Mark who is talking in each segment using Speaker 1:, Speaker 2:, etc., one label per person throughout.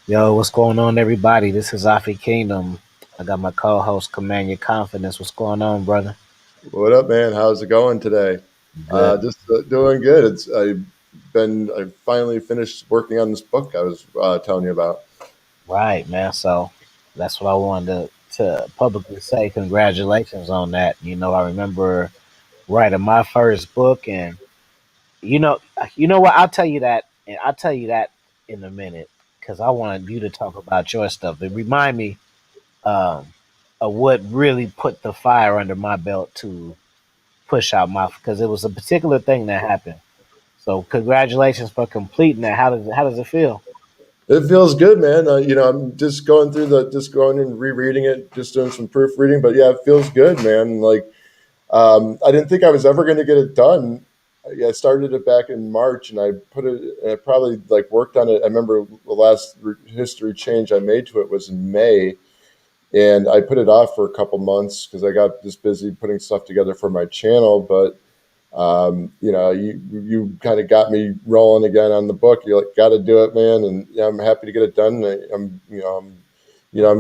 Speaker 1: Yo, what's going on, everybody? This is Afi Kingdom. I got my co-host, Command Your Confidence. What's going on, brother?
Speaker 2: What up, man? How's it going today?
Speaker 1: Good.
Speaker 2: Just doing good. I finally finished working on this book I was telling you about.
Speaker 1: Right, man. So that's what I wanted to publicly say. Congratulations on that. I remember writing my first book, and you know, you know what? I'll tell you that, and I'll tell you that in a minute because I wanted you to talk about your stuff. But remind me um, of what really put the fire under my belt to push out my because it was a particular thing that happened. So congratulations for completing that. How does it feel?
Speaker 2: It feels good, man. I'm just going through just going and rereading it, just doing some proofreading. But yeah, it feels good, man. I didn't think I was ever going to get it done. Yeah, I started it back in March, and I probably like worked on it. I remember the last history change I made to it was in May, and I put it off for a couple months because I got just busy putting stuff together for my channel. But you kind of got me rolling again on the book. You like got to do it, man, and yeah, I'm happy to get it done. I'm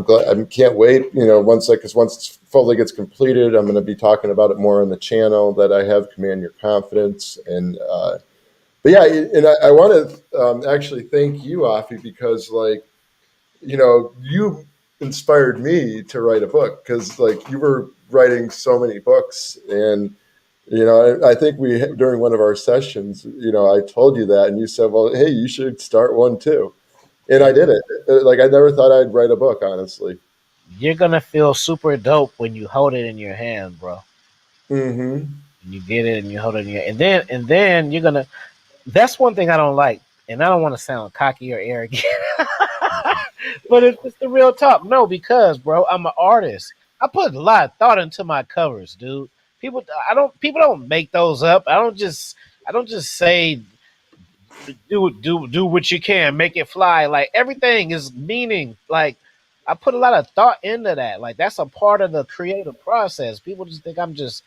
Speaker 2: glad. I can't wait. Because once it fully gets completed, I'm going to be talking about it more on the channel that I have. Command Your Confidence, and but yeah, and I want to actually thank you, Afi, because you inspired me to write a book because like you were writing so many books. And I think we during one of our sessions, I told you that, and you said, well, hey, you should start one too. And
Speaker 1: Yeah.
Speaker 2: I did it. Like I never thought I'd write a book, honestly.
Speaker 1: You're gonna feel super dope when you hold it in your hand, bro.
Speaker 2: Hmm.
Speaker 1: And you get it and you hold it in your and then you're gonna that's one thing I don't like. And I don't want to sound cocky or arrogant. But it's just the real talk. No, because bro, I'm an artist. I put a lot of thought into my covers, dude. People don't make those up. I don't just say do what you can, make it fly. Like everything is meaning. Like I put a lot of thought into that. Like that's a part of the creative process. People just think I'm just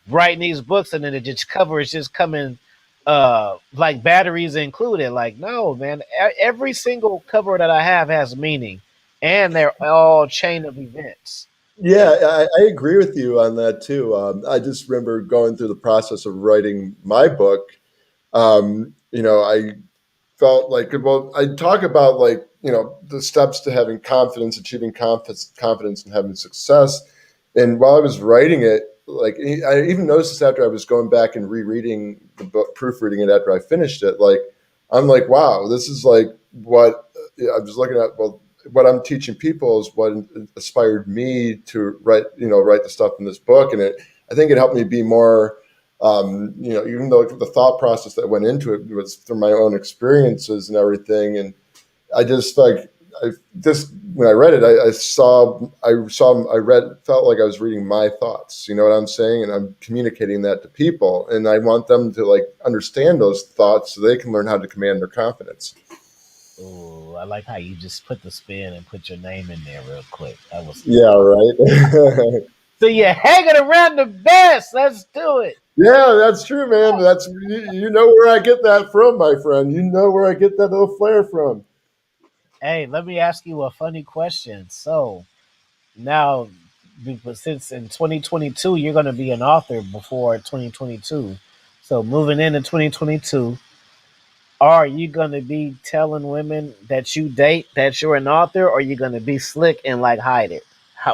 Speaker 1: writing these books and then it just cover is just coming like batteries included. Like no, man. Every single cover that I have has meaning, and they're all chain of events.
Speaker 2: Yeah, I agree with you on that too. I just remember going through the process of writing my book. I felt like, well, I talk about like the steps to having confidence, achieving confidence, and having success. And while I was writing it, like I even noticed this after I was going back and rereading the book, proofreading it after I finished it. Like I'm like, wow, this is like what I was looking at. Well, what I'm teaching people is what inspired me to write the stuff in this book, and I think it helped me be more even though the thought process that went into it was through my own experiences and everything. And I just I just when I read it, felt like I was reading my thoughts. You know what I'm saying? And I'm communicating that to people, and I want them to like understand those thoughts so they can learn how to command their confidence.
Speaker 1: Oh, I like how you just put the spin and put your name in there real quick. That was
Speaker 2: Yeah, right.
Speaker 1: so you're hanging around the best. Let's do it.
Speaker 2: Yeah, that's true, man. You know where I get that from, my friend. You know where I get that little flair from.
Speaker 1: Hey, let me ask you a funny question. So now, since in 2022 you're going to be an author before 2022, so moving into 2022, are you going to be telling women that you date that you're an author, or are you going to be slick and like hide it?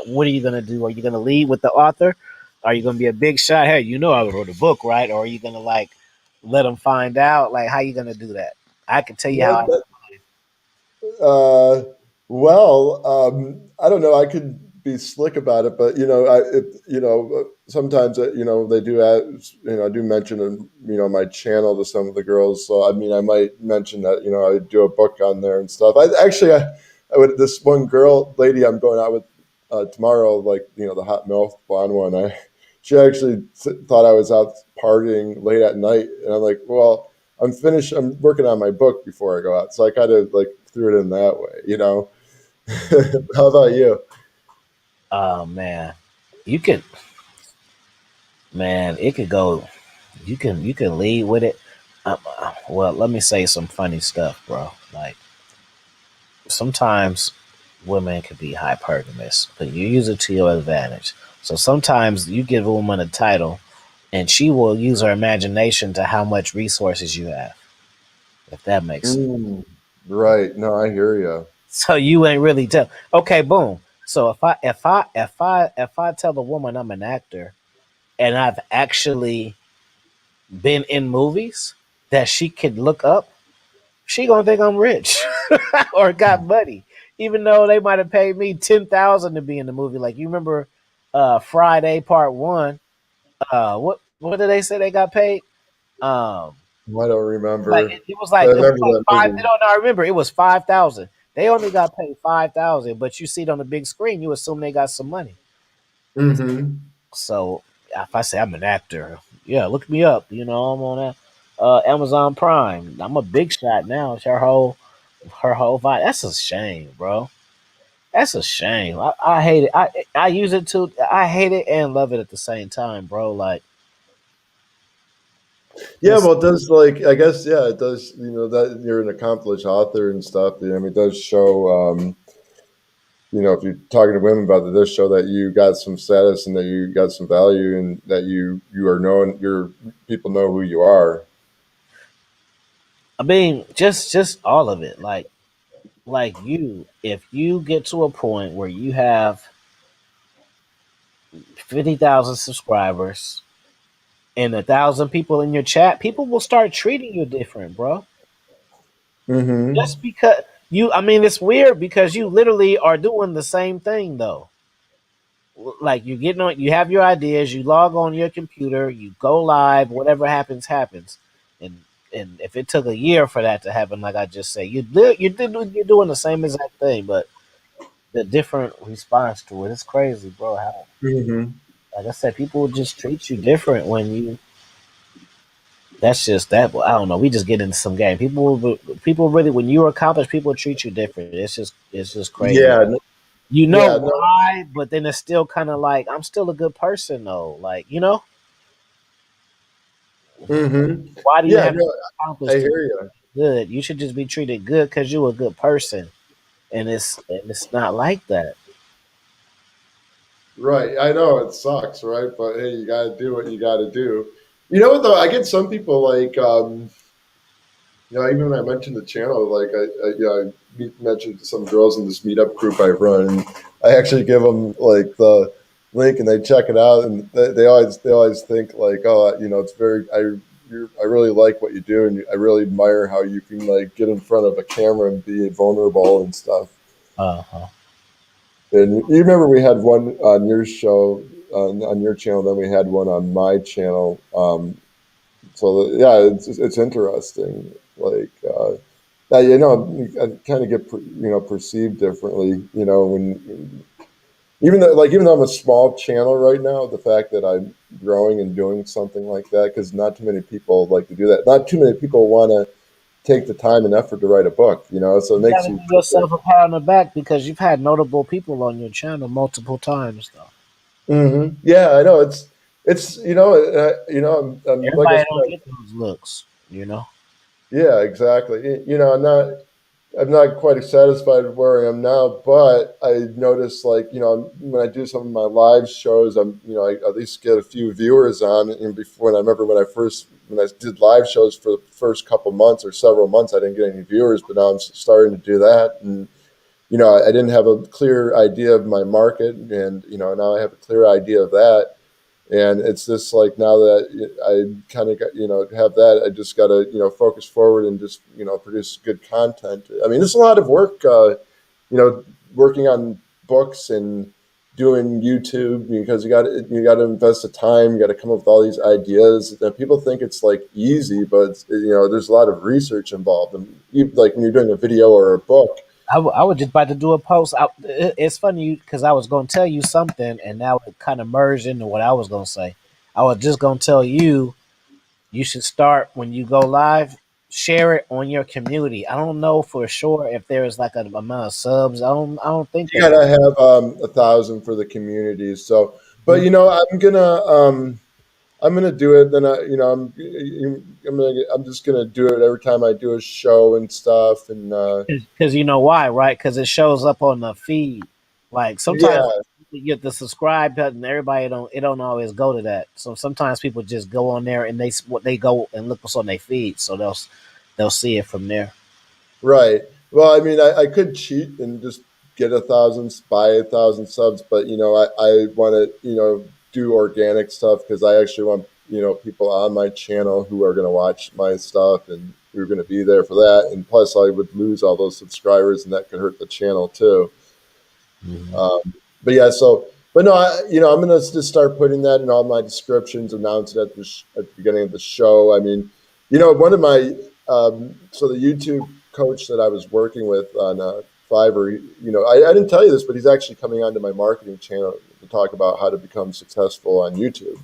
Speaker 1: What are you going to do? Are you going to lead with the author? Are you going to be a big shot? Hey, I wrote a book, right? Or are you going to like let them find out? Like, how you going to do that? I can tell you how.
Speaker 2: That, Uh, I don't know. I could be slick about it, but sometimes they do I do mention my channel to some of the girls. So I mean, I might mention that I do a book on there and stuff. I would this one girl lady I'm going out with tomorrow, like the hot milk blonde one. She actually thought I was out partying late at night, and I'm like, well. I'm finished. I'm working on my book before I go out, so I kind of like threw it in that way. How about you?
Speaker 1: Oh man, you could, man, it could go. You can lead with it. Well, let me say some funny stuff, bro. Like sometimes women could be hypergamous, but you use it to your advantage. So sometimes you give a woman a title, and she will use her imagination to how much resources you have, if that makes sense.
Speaker 2: Mm, right. No, I hear you.
Speaker 1: So you ain't really tell. Okay, boom. So if I tell the woman I'm an actor and I've actually been in movies that she could look up, she gonna think I'm rich or got money, even though they might have paid me 10,000 to be in the movie. Like you remember, Friday Part One. What did they say they got paid? Um,
Speaker 2: I don't
Speaker 1: like
Speaker 2: remember.
Speaker 1: it was
Speaker 2: But I
Speaker 1: like
Speaker 2: remember that
Speaker 1: five.
Speaker 2: movie.
Speaker 1: No, no, I remember it was 5,000. They only got paid 5,000, but you see it on the big screen, you assume they got some money.
Speaker 2: Mm-hmm.
Speaker 1: So if I say I'm an actor, yeah, look me up. I'm on Amazon Prime. I'm a big shot now. It's her whole vibe. That's a shame, bro. That's a shame. I hate it. I use it to. I hate it and love it at the same time, bro. Like
Speaker 2: Yeah,
Speaker 1: just
Speaker 2: well, it does like I guess yeah, it does. You know that you're an accomplished author and stuff. I mean, it does show. If you're talking to women about it, it does show that you got some status and that you got some value and that you are known. Your people know who you are.
Speaker 1: I mean, just all of it. Like you, if you get to a point where you have 50,000 subscribers and 1,000 people in your chat, people will start treating you different, bro.
Speaker 2: Mm-hmm.
Speaker 1: Just because I mean, it's weird because you literally are doing the same thing though. Like you're getting on, you have your ideas, you log on your computer, you go live, whatever happens, happens. And if it took a year for that to happen, like I just say, you're doing the same exact thing, but the different response to it. It's crazy, bro. How,
Speaker 2: Mm-hmm.
Speaker 1: like I said, people just treat you different when you. That's just that. I don't know. We just get into some game. People really, when you accomplish, people treat you different. It's just crazy.
Speaker 2: Yeah.
Speaker 1: You know
Speaker 2: Yeah. No.
Speaker 1: why, but then it's still kind of like I'm still a good person though. Like
Speaker 2: Mm-hmm.
Speaker 1: why do you
Speaker 2: Yeah.
Speaker 1: have to
Speaker 2: No. I
Speaker 1: accomplish to
Speaker 2: hear
Speaker 1: be
Speaker 2: you.
Speaker 1: good? You should just be treated good because you're a good person, and it's not like that.
Speaker 2: Right. I know it sucks, right? But hey, you got to do what you got to do. You know what though? I get some people like. Even when I mentioned the channel, like I mentioned some girls in this meetup group I run. And I actually give them like the link, and they check it out, and they always think like, oh, it's very I really like what you do, and I really admire how you can like get in front of a camera and be vulnerable and stuff.
Speaker 1: Uh huh.
Speaker 2: And you remember we had one on your show on your channel, then we had one on my channel. Yeah, it's interesting. Like, I kind of get perceived differently. When even though I'm a small channel right now, the fact that I'm growing and doing something like that, because not too many people like to do that. Not too many people want to take the time and effort to write a book. So it
Speaker 1: You
Speaker 2: makes
Speaker 1: gotta
Speaker 2: you
Speaker 1: give
Speaker 2: feel good.
Speaker 1: yourself a pat on the back because you've had notable people on your channel multiple times, though.
Speaker 2: Yeah, I know it's I'm like I
Speaker 1: Everybody don't
Speaker 2: said,
Speaker 1: get those looks.
Speaker 2: yeah, exactly. I'm not quite satisfied with where I am now, but I noticed like when I do some of my live shows, I at least get a few viewers on. And before, and I remember when I did live shows for the first couple months or several months, I didn't get any viewers, but now I'm starting to do that, and I didn't have a clear idea of my market, and now I have a clear idea of that. And it's just like now that I kind of got have that, I just got to focus forward and just produce good content. I mean, it's a lot of work, you know, working on books and doing YouTube, because you got to invest the time. You got to come up with all these ideas. That people think it's like easy, but there's a lot of research involved. And like when you're doing a video or a book.
Speaker 1: I was just about to do a post. It's funny because I was going to tell you something, and now it kind of merged into what I was going to say. I was just going to tell you you should start when you go live. Share it on your community. I don't know for sure if there is like an amount of subs. I don't think
Speaker 2: You
Speaker 1: that.
Speaker 2: gotta have 1,000 for the community. So, but
Speaker 1: Mhm.
Speaker 2: I'm gonna I'm gonna do it. Then I'm just gonna do it every time I do a show and stuff. And
Speaker 1: Because you know why, right? Because it shows up on the feed. Like sometimes
Speaker 2: yeah,
Speaker 1: you get the subscribe button. Everybody don't it don't always go to that. So sometimes people just go on there and they go and look what's on their feed. So they'll see it from there.
Speaker 2: right. Well, I mean, I could cheat and just get 1,000, buy 1,000 subs, but I want to do organic stuff because I actually want people on my channel who are going to watch my stuff and who are going to be there for that. And plus, I would lose all those subscribers, and that could hurt the channel too.
Speaker 1: Mhm.
Speaker 2: But yeah, but no, I'm gonna just start putting that in all my descriptions, announce it at the beginning of the show. I mean, one of my so the YouTube coach that I was working with on Fiverr, I didn't tell you this, but he's actually coming onto my marketing channel to talk about how to become successful on YouTube.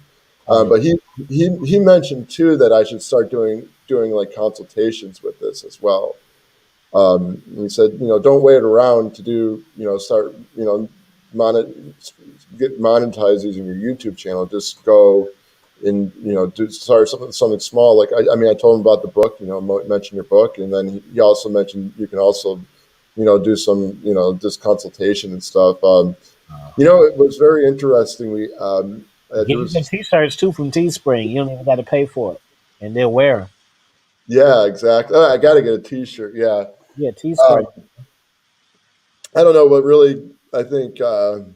Speaker 1: Oh yeah.
Speaker 2: But he mentioned too that I should start doing like consultations with this as well. He said, don't wait around to start, get monetized using your YouTube channel. Just go and, start something small. Like, I mean, I told him about the book, mention your book. And then he also mentioned you can also, do some, just consultation and stuff. It was very interesting. There
Speaker 1: Get you
Speaker 2: was
Speaker 1: some
Speaker 2: this,
Speaker 1: t-shirts too from Teespring. You don't even got to pay for it, and they'll wear them.
Speaker 2: yeah, exactly. Oh, I got to get a t-shirt. Yeah.
Speaker 1: Yeah,
Speaker 2: Um,
Speaker 1: Teespring.
Speaker 2: I don't know what really, I think, but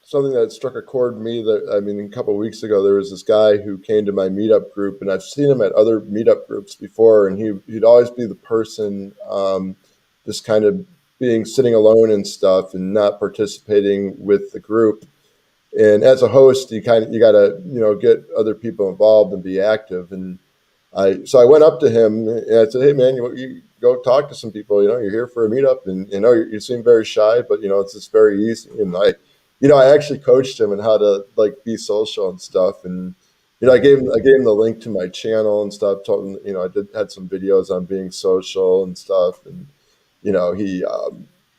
Speaker 2: something that struck a chord in me that I mean, a couple of weeks ago, there was this guy who came to my meetup group, and I've seen him at other meetup groups before, and he'd always be the person just kind of being sitting alone and stuff, and not participating with the group. And as a host, you got to get other people involved and be active. And I went up to him and I said, "Hey man, you go talk to some people. You're here for a meetup, and you seem very shy, but it's just very easy." And I actually coached him on how to like be social and stuff. And I gave him the link to my channel and stuff. Told him had some videos on being social and stuff. And he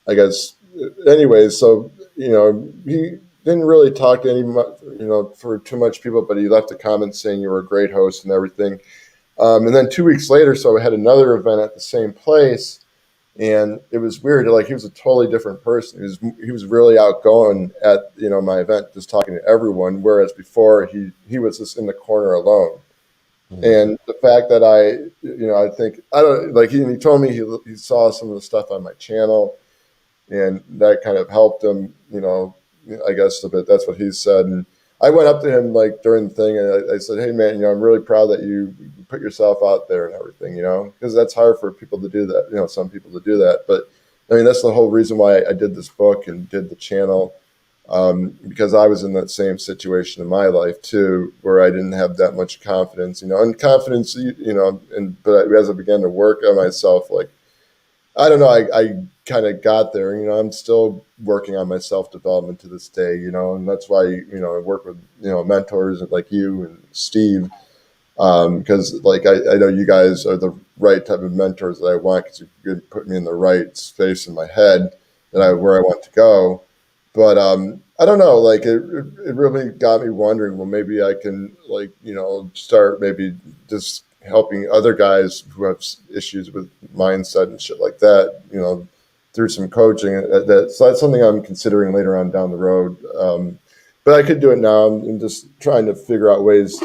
Speaker 2: I guess anyways. So he didn't really talk to any for too much people, but he left a comment saying you were a great host and everything. And then 2 weeks later, so I had another event at the same place, and it was weird. Like he was a totally different person. He was really outgoing at my event, just talking to everyone. Whereas before he was just in the corner alone.
Speaker 1: Mhm.
Speaker 2: And the fact that I think I don't like he told me he saw some of the stuff on my channel, and that kind of helped him, I guess a bit. That's what he said. And I went up to him like during the thing, and I said, "Hey man, I'm really proud that you put yourself out there and everything, because that's hard for people to do that, some people to do that. But I mean, that's the whole reason why I did this book and did the channel, because I was in that same situation in my life too, where I didn't have that much confidence, and confidence, but as I began to work on myself, like I don't know. I kind of got there. I'm still working on my self development to this day. And that's why I work with mentors like you and Steve, because like I know you guys are the right type of mentors that I want because you put me in the right space in my head where I want to go. But I don't know. Like it really got me wondering. Well, maybe I can like start maybe just helping other guys who have issues with mindset and shit like that. Through some coaching. So that's something I'm considering later on down the road. But I could do it now. I'm just trying to figure out ways.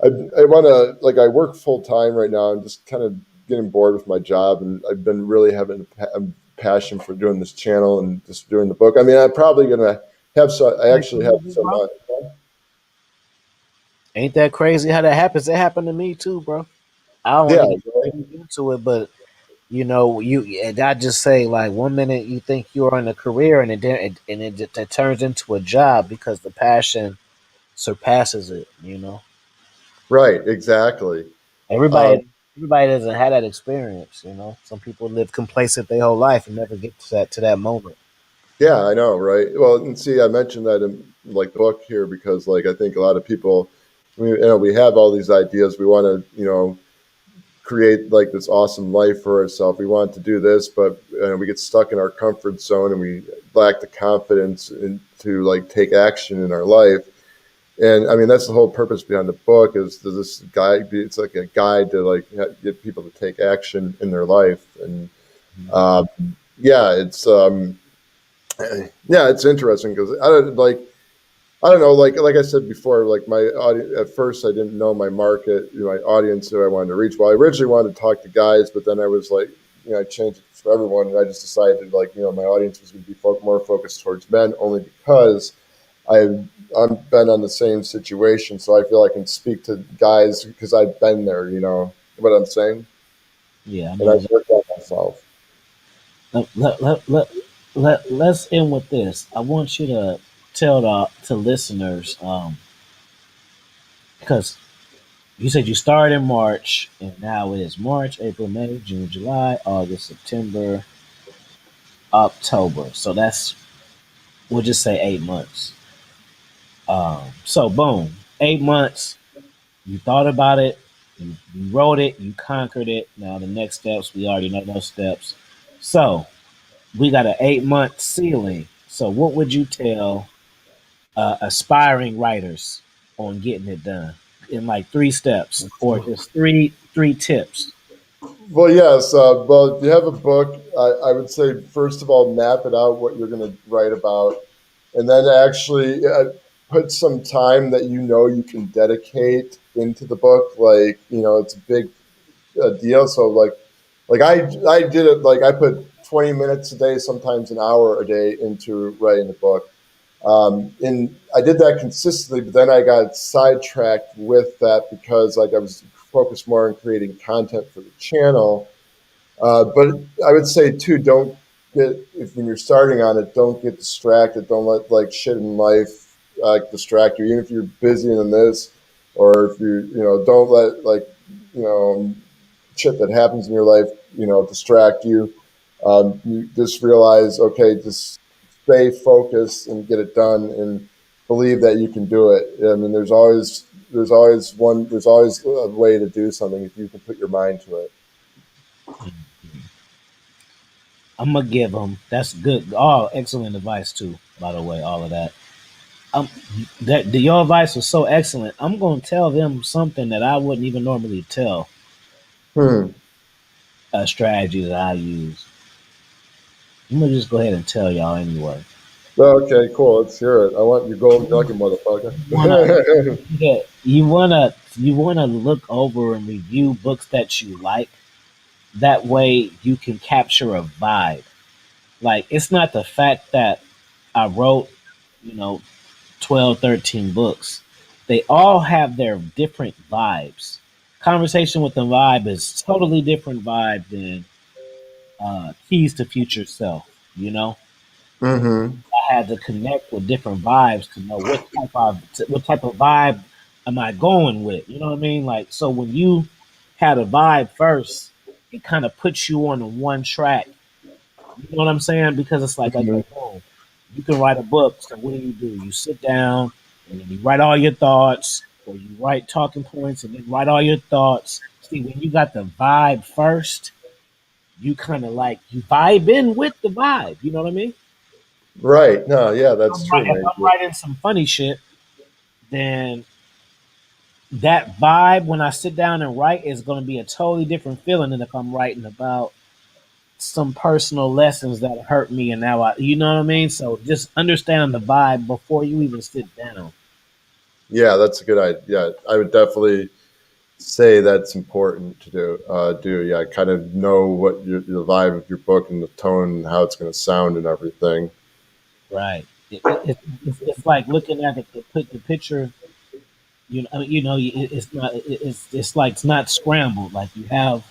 Speaker 2: I want to like I work full time right now. I'm just kind of getting bored with my job, and I've been really having a passion for doing this channel and just doing the book. I mean, I'm probably gonna have some. I
Speaker 1: Ain't that
Speaker 2: actually have
Speaker 1: crazy,
Speaker 2: some.
Speaker 1: bro? Ain't that crazy how that happens? It happened to me too, bro. I don't want
Speaker 2: Yeah,
Speaker 1: to get really into it, but and I just say like one minute you think you're in a career, and it turns into a job because the passion surpasses it.
Speaker 2: right. Exactly. Um,
Speaker 1: Everybody everybody doesn't have that experience. Some people live complacent their whole life and never get to that moment.
Speaker 2: yeah, I know, right? Well, and see, I mentioned that in like the book here because like I think a lot of people, we have all these ideas. We want to, create like this awesome life for ourselves. We want to do this, but we get stuck in our comfort zone and we lack the confidence to like take action in our life. And I mean, that's the whole purpose behind the book is to this guide. It's like a guide to like get people to take action in their life. And um, yeah, yeah, it's interesting because I don't know, like I said before, like my audience at first I didn't know my market, my audience who I wanted to reach. Well, I originally wanted to talk to guys, but then I was like, I changed it for everyone, and I just decided like, my audience was going to be more focused towards men, only because I've been on the same situation, so I feel I can speak to guys because I've been there. You know what I'm saying?
Speaker 1: Yeah, I
Speaker 2: And
Speaker 1: know
Speaker 2: I've
Speaker 1: exactly.
Speaker 2: worked on myself.
Speaker 1: Let's end with this. I want you to tell to listeners, because you said you started in March, and now it is March, April, May, June, July, August, September, October. So that's, we'll just say 8 months. So boom, 8 months. You thought about it, you wrote it, you conquered it. Now the next steps, we already know those steps. So we got an 8 month ceiling. So what would you tell aspiring writers on getting it done in like 3 steps, or just three tips?
Speaker 2: Well, yes. Well, if you have a book, I would say first of all, map it out what you're going to write about, and then actually put some time that you can dedicate into the book. Like it's a big deal. So like I did it. Like I put 20 minutes a day, sometimes an hour a day into writing the book. And I did that consistently, but then I got sidetracked with that because like I was focused more on creating content for the channel. But I would say too, don't if when you're starting on it, don't get distracted. Don't let like shit in life distract you. Even if you're busy in this, or if don't let like you know shit that happens in your life, distract you. You just realize, okay, just stay focused and get it done, and believe that you can do it. I mean, there's always a way to do something if you can put your mind to it.
Speaker 1: I'm gonna give them. That's good. All excellent advice too. By the way, all of that. Um, your advice was so excellent. I'm gonna tell them something that I wouldn't even normally tell
Speaker 2: Hmm.
Speaker 1: a strategy that I use. I'm gonna just go ahead and tell y'all anyway.
Speaker 2: Okay, cool. Let's hear it. I want your gold nugget, motherfucker.
Speaker 1: You wanna, yeah, you wanna look over and review books that you like. That way, you can capture a vibe. Like, it's not the fact that I wrote, you know, 12, 13 books. They all have their different vibes. Conversation with the Vibe is totally different vibe than Keys to Future Self. You know,
Speaker 2: Mm-hmm.
Speaker 1: I had to connect with different vibes to know what type of vibe am I going with. You know what I mean? Like, so when you had a vibe first, it kind of puts you on a one track. You know what I'm saying? Because it's like,
Speaker 2: Mm-hmm.
Speaker 1: okay, boom, you can write a book. So what do? You sit down and then you write all your thoughts, or you write talking points and then write all your thoughts. See, when you got the vibe first, you kind of like you vibe in with the vibe. You know what I mean?
Speaker 2: Right. No, yeah, that's true,
Speaker 1: If
Speaker 2: man.
Speaker 1: I'm writing some funny shit, then that vibe when I sit down and write is going to be a totally different feeling than if I'm writing about some personal lessons that hurt me and now you know what I mean? So just understand the vibe before you even sit down.
Speaker 2: Yeah, that's a good idea. Yeah, I would definitely say that's important to do. Yeah, kind of know what the vibe of your book and the tone and how it's going to sound and everything.
Speaker 1: Right. It's like looking at the picture. It's not. It's like it's not scrambled. Like you have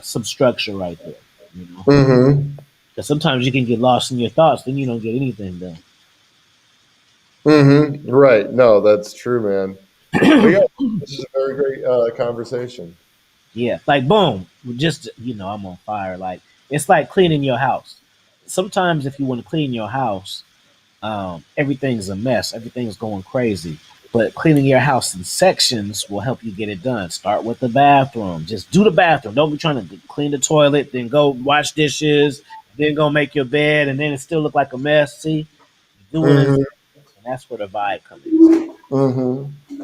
Speaker 1: some structure right there. You know,
Speaker 2: Mm-hmm.
Speaker 1: because sometimes you can get lost in your thoughts, then you don't get anything done.
Speaker 2: Mm-hmm. Right. No, that's true, man. But yeah, this is a very great conversation.
Speaker 1: Yeah, like boom, just I'm on fire. Like it's like cleaning your house. Sometimes if you want to clean your house, everything's a mess, everything's going crazy. But cleaning your house in sections will help you get it done. Start with the bathroom. Just do the bathroom. Don't be trying to clean the toilet, then go wash dishes, then go make your bed, and then it still look like a mess. See, you do it in
Speaker 2: Mm-hmm.
Speaker 1: sections, and That's where the vibe comes in.
Speaker 2: Mm-hmm.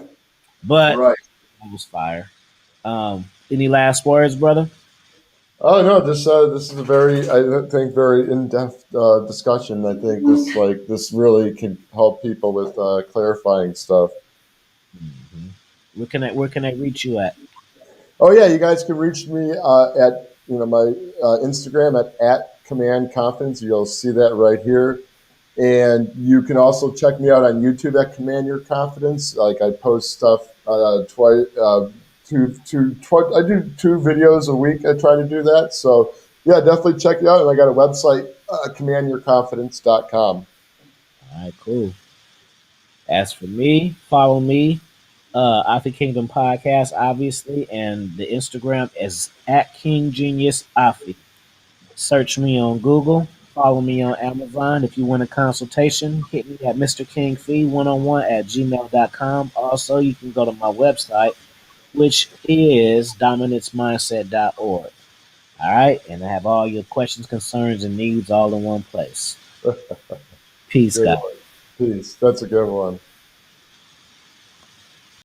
Speaker 1: But
Speaker 2: Right.
Speaker 1: it was fire. Any last words, brother?
Speaker 2: Oh no, this is a very, I think, very in depth discussion. I think this really can help people with clarifying stuff.
Speaker 1: Mm-hmm. Where can I reach you at?
Speaker 2: Oh yeah, you guys can reach me at my Instagram at Command Confidence. You'll see that right here, and you can also check me out on YouTube at Command Your Confidence. Like I post stuff twice, I do 2 videos a week. I try to do that. So yeah, definitely check it out. And I got a website, CommandYourConfidence.com.
Speaker 1: All right, cool. As for me, follow me, Alpha Kingdom Podcast, obviously, and the Instagram is at King Genius Afi. Search me on Google. Follow me on Amazon. If you want a consultation, hit me at Mr. King Fee 101 at gmail.com. Also, you can go to my website, which is dominancemindset.org. All right. And I have all your questions, concerns, and needs all in one place. Peace,
Speaker 2: Good
Speaker 1: guys.
Speaker 2: one. Peace. That's a good one.